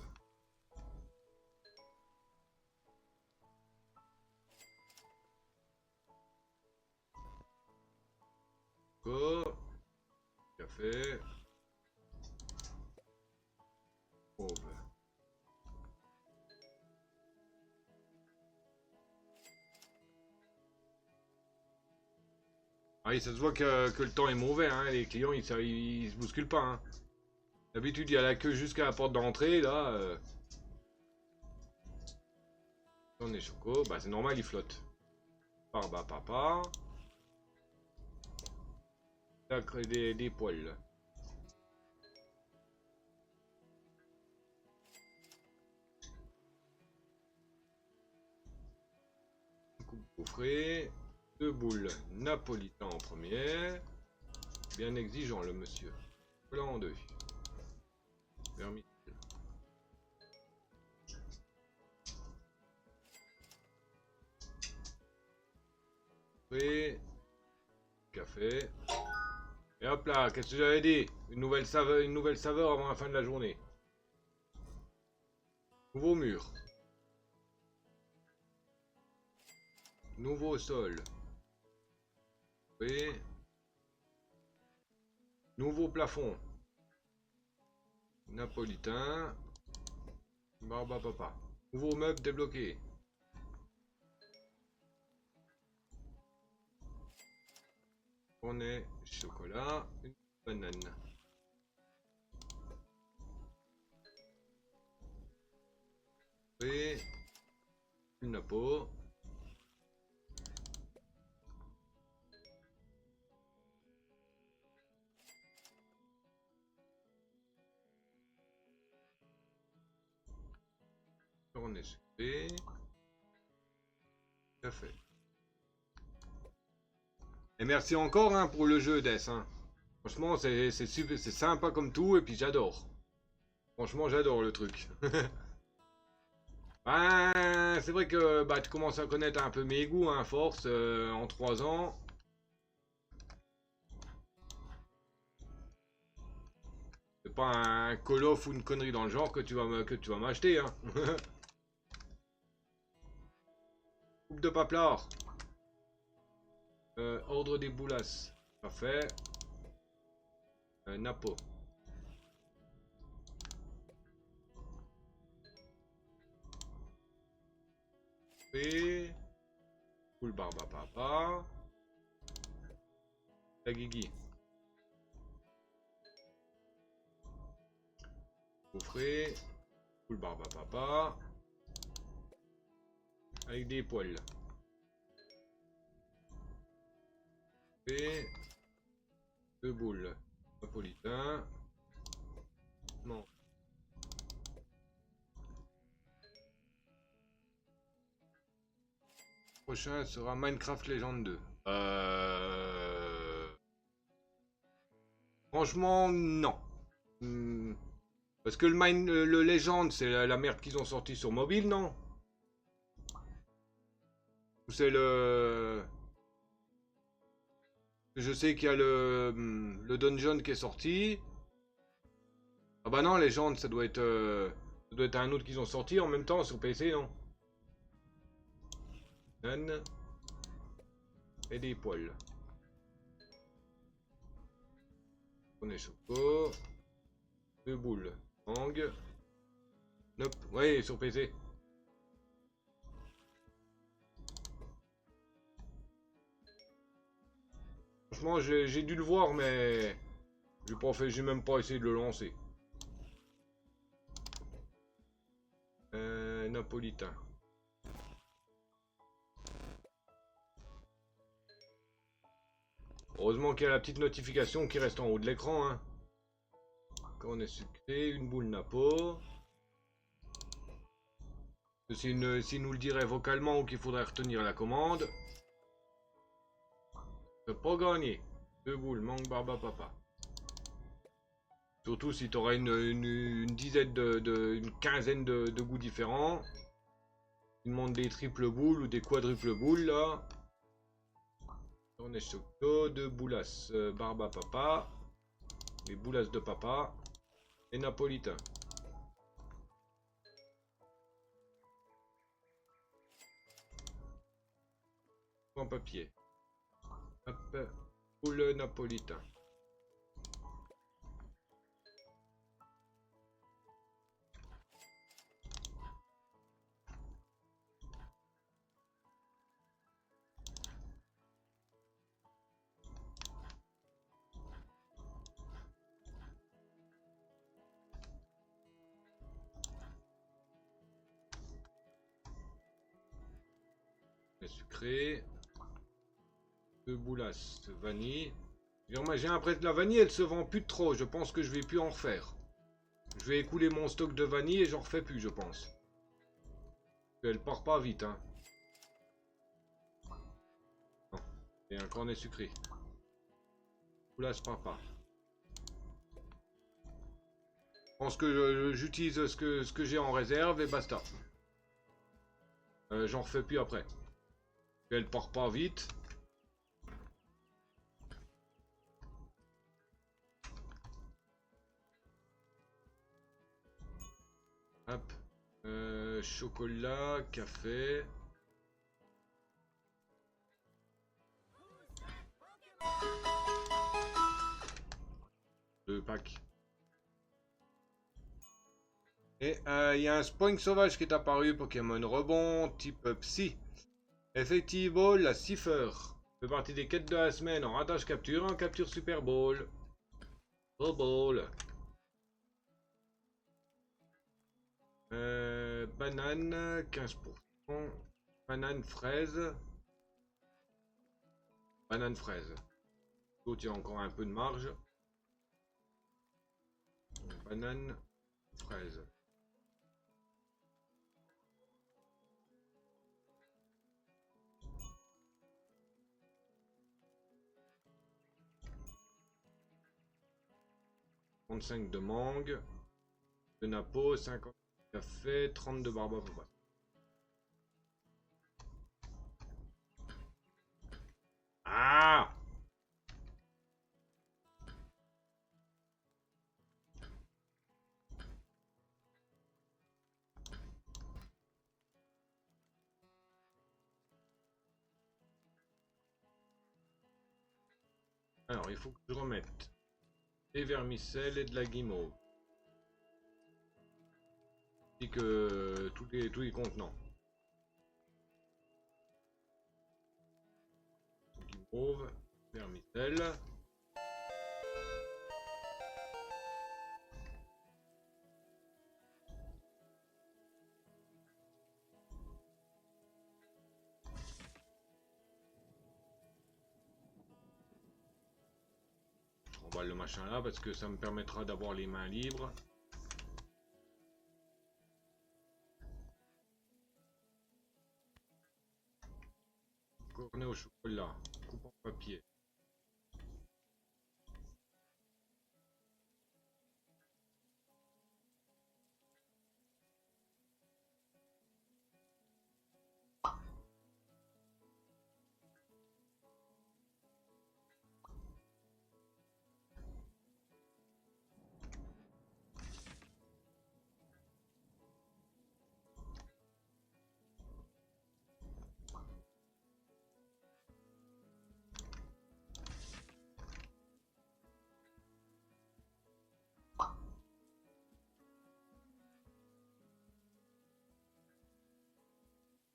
A: Café. Mauve. Ah oui, ça se voit que le temps est mauvais, hein. Les clients ils se bousculent pas. Hein. D'habitude il y a la queue jusqu'à la porte d'entrée, là. On est choco, bah c'est normal, il flotte. Barbe à papa. Sacré des poils. Coupe gaufré. 2 boules napolitain en premier. Bien exigeant le monsieur. Voilà en 2. Permis. Café. Et hop là, qu'est-ce que j'avais dit? Une nouvelle saveur avant la fin de la journée. Nouveau mur. Nouveau sol. Oui. Nouveau plafond. Napolitain. Barbe à papa. Nouveau meuble débloqué. On est chocolat. Une banane. Et une napo. On est sucré. Café. Et merci encore hein, pour le jeu, Des. Hein. Franchement, c'est sympa comme tout, et puis j'adore. Franchement, j'adore le truc. Ben, c'est vrai que bah, tu commences à connaître un peu mes goûts, hein, force, en 3 ans. C'est pas un Call of ou une connerie dans le genre que tu vas m'acheter, hein. Coupe de paplard. Ordre des boulasses. Parfait. Napo. Et... Full barbe à papa. La guigui. Coffret. Full barbe à papa. Avec des poils. Et... Deux boules. Napolitain. Non. Prochain sera Minecraft Legend 2. Franchement, non. Parce que le Legend, c'est la merde qu'ils ont sorti sur mobile, non? Ou c'est le... Je sais qu'il y a le Dungeon qui est sorti. Ah bah non, Legend, ça doit être un autre qu'ils ont sorti en même temps sur PC, non? Et des poils. On est choco. Deux boules. Hang. Nope. Ouais, sur PC. Franchement, j'ai dû le voir, mais j'ai même pas essayé de le lancer. Napolitain. Heureusement qu'il y a la petite notification qui reste en haut de l'écran, hein. Quand on est sucré, une boule napo. S'il nous le dirait vocalement ou qu'il faudrait retenir la commande. C'est pas gagné. Deux boules, mangue barbe à papa. Surtout si tu auras une dizaine une quinzaine de goûts différents. Il demande des triples boules ou des quadruples boules là. On est choco, deux boulasses, barbe à papa. Les boulasses de papa. Et napolitain. En papier. Hop. Boule napolitain. Sucré. Deux boulasses vanille. J'ai l'impression que la vanille elle se vend plus de trop. Je pense que je vais plus en refaire. Je vais écouler mon stock de vanille et j'en refais plus, je pense. Elle part pas vite, hein. Non. Et un cornet sucré. Boulasse papa. Je pense que j'utilise ce que j'ai en réserve et basta. J'en refais plus après. Elle part pas vite. Hop. Chocolat, café. Deux packs. Et il y a un Spoink sauvage qui est apparu, Pokémon rebond, type Psy. Effectivement, la Cipher. Fait partie des quêtes de la semaine en ratage capture, en capture Super Bowl. Super Bowl. Banane, 15%. Banane fraise. Banane fraise. L'autre, il y a encore un peu de marge. Banane fraise. 35 de mangue, de napo, 50 de café, 30 de barbe à papa. Ah! Alors, il faut que je remette des vermicelles et de la guimauve. Ainsi que tous les contenants. Guimauve, vermicelles. On va le machin là parce que ça me permettra d'avoir les mains libres. Cornet au chocolat, coupe en papier.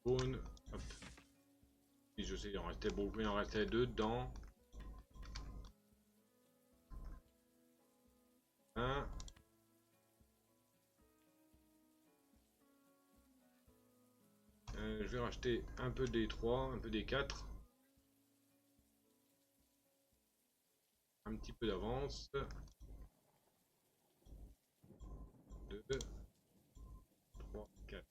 A: Jaune, hop. Si je sais, il en restait beaucoup, il en restait deux dedans. Un. Je vais racheter un peu des 3, un peu des 4. Un petit peu d'avance. 2, 3, 4.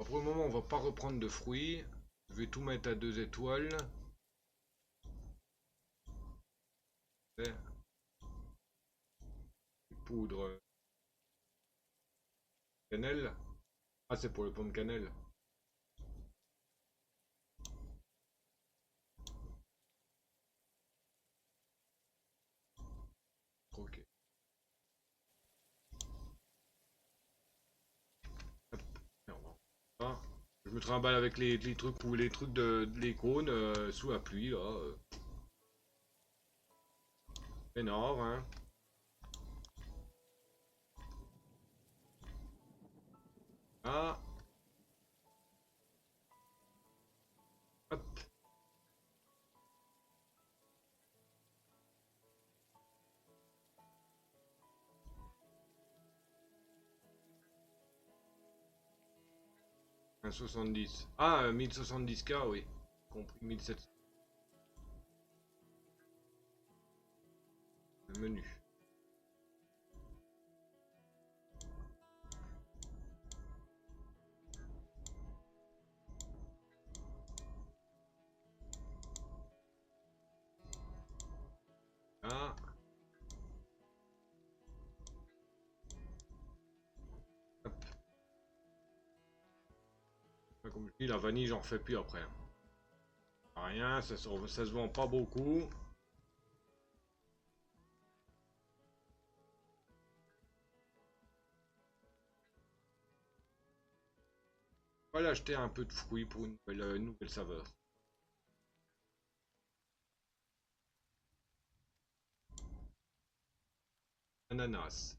A: Pour le moment, on va pas reprendre de fruits. Je vais tout mettre à 2 étoiles. Poudre cannelle. Ah, c'est pour le pomme cannelle. Ok. Hop. Ah, je me trimballe avec les trucs ou les trucs de l'icône sous la pluie là. Énorme, hein. Ah. Hop. Un 70. Ah, 1070K, oui. Compris 1700. Le menu. Ah. Hop. Comme je dis, la vanille, j'en refais plus après. Rien, ça se vend pas beaucoup. On va l'acheter un peu de fruits pour une nouvelle saveur. Ananas.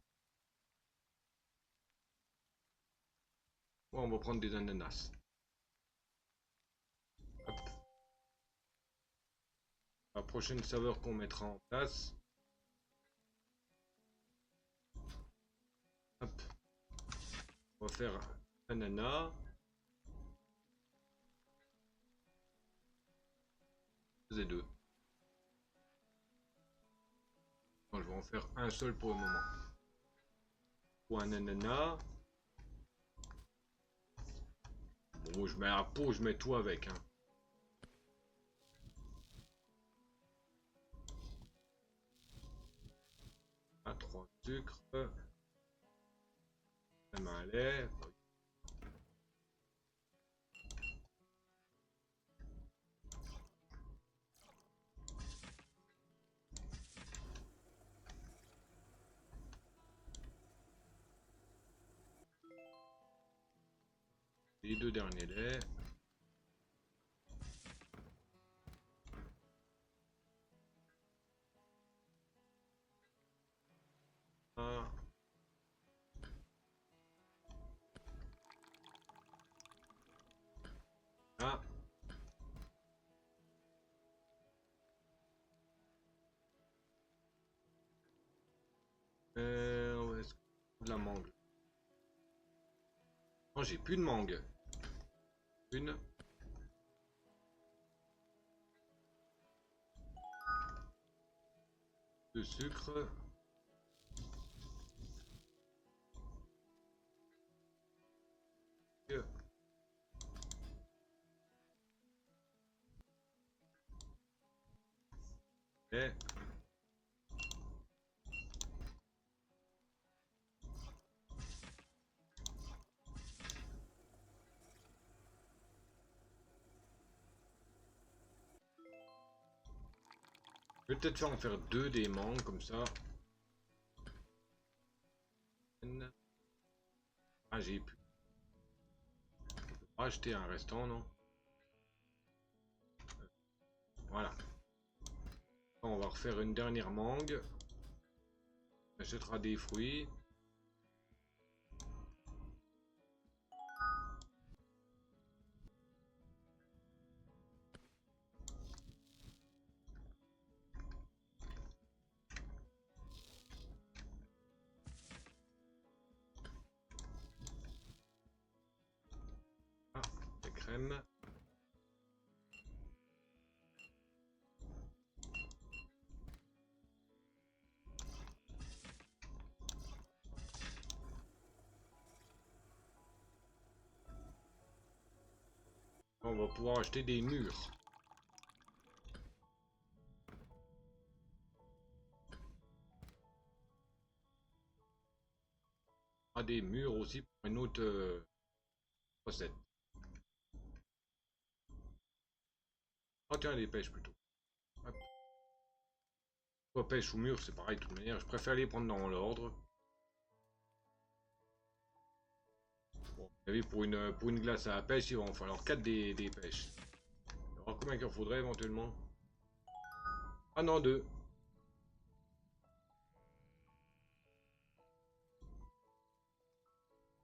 A: Ouais, on va prendre des ananas. Hop. La prochaine saveur qu'on mettra en place. Hop. On va faire ananas. Et deux. Bon, je vais en faire un seul pour le moment. Pour un ananas. Bon, je mets la peau, je mets tout avec. Hein. Ah, 3 sucres. Même un lait. Les 2 derniers laits. Ah. Ah. Où est-ce que de la mangue? Oh, j'ai plus de mangue. Une. De sucre. Et je vais peut-être en faire 2 des mangues comme ça. Ah, j'ai pu. Je peux pas acheter un restant, non? Voilà. On va refaire une dernière mangue. On achètera des fruits. Ah, la crème. On va pouvoir acheter des murs. Ah, des murs aussi pour une autre recette. Ah tiens, des pêches plutôt. Hop. Soit pêche ou mur, c'est pareil de toute manière. Je préfère les prendre dans l'ordre. Bon, vous savez, pour une glace à la pêche, il va en falloir 4 des pêches. Alors combien qu'il en faudrait éventuellement? Ah non, 2.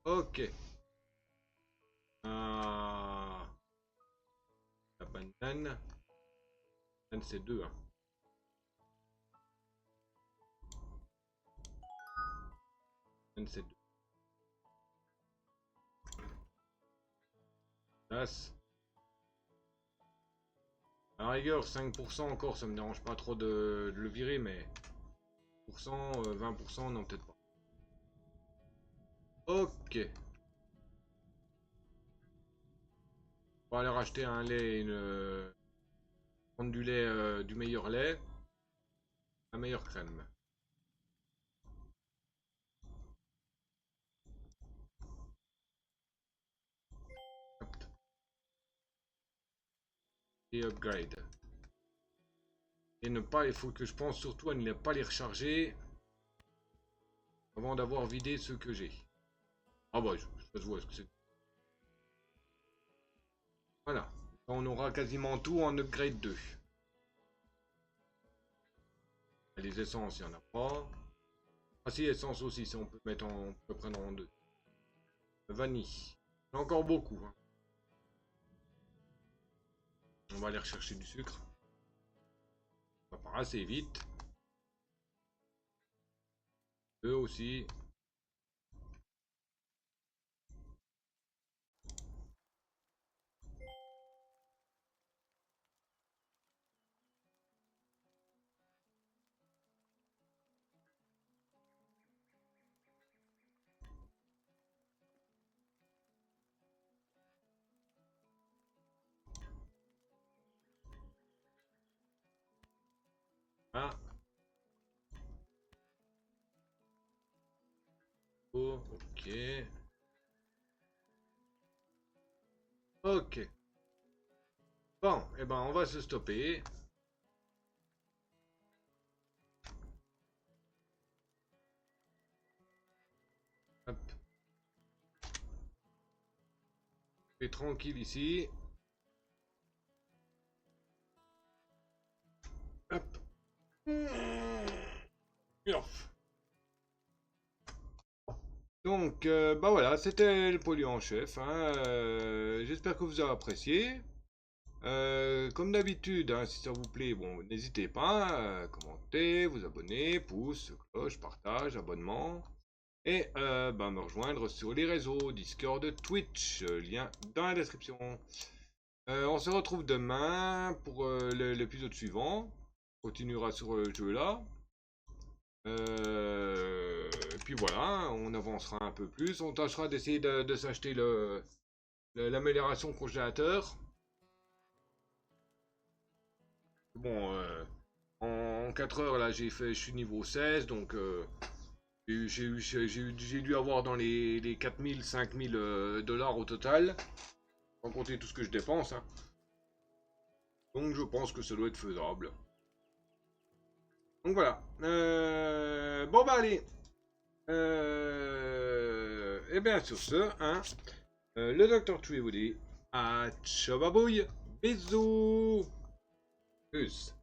A: Ok. Ah, la banane. Banane c'est 2. Hein. Banane c'est 2. Glace. À la rigueur, 5% encore, ça me dérange pas trop de le virer, mais 20%, non peut-être pas. Ok. On va aller racheter un lait, prendre du lait, du meilleur lait, la meilleure crème. Hop. Et upgrade. Et ne pas, il faut que je pense surtout à ne pas les recharger avant d'avoir vidé ceux que j'ai. Ah bah, je vois ce que c'est. Voilà. On aura quasiment tout en upgrade 2. Les essences, il n'y en a pas. Ah si, essence aussi, ça on peut mettre en, on peut prendre en 2. Vanille. Il y en a encore beaucoup. Hein. On va aller rechercher du sucre. Ça part assez vite. Eux aussi. Ah. Ok. Ok. Bon, eh ben on va se stopper. Hop. Et tranquille ici. Hop. Et off. Donc, bah voilà, c'était le polluant en chef, hein. J'espère que vous avez apprécié. Comme d'habitude, hein, si ça vous plaît, bon, n'hésitez pas à commenter, vous abonner, pouce, cloche, partage, abonnement. Et bah, me rejoindre sur les réseaux, Discord, Twitch, lien dans la description. On se retrouve demain pour l'épisode suivant. On continuera sur le jeu là. Et puis voilà, on avancera un peu plus. On tâchera d'essayer de s'acheter l'amélioration congélateur. Bon, en 4 heures là, je suis niveau 16, donc j'ai dû avoir dans les 4000, 5000 dollars au total, sans compter tout ce que je dépense, hein. Donc je pense que ça doit être faisable. Donc voilà. Bon bah allez. Et bien sur ce, hein, le Dr. Tree vous dit à ciao babouille. Bisous. Plus.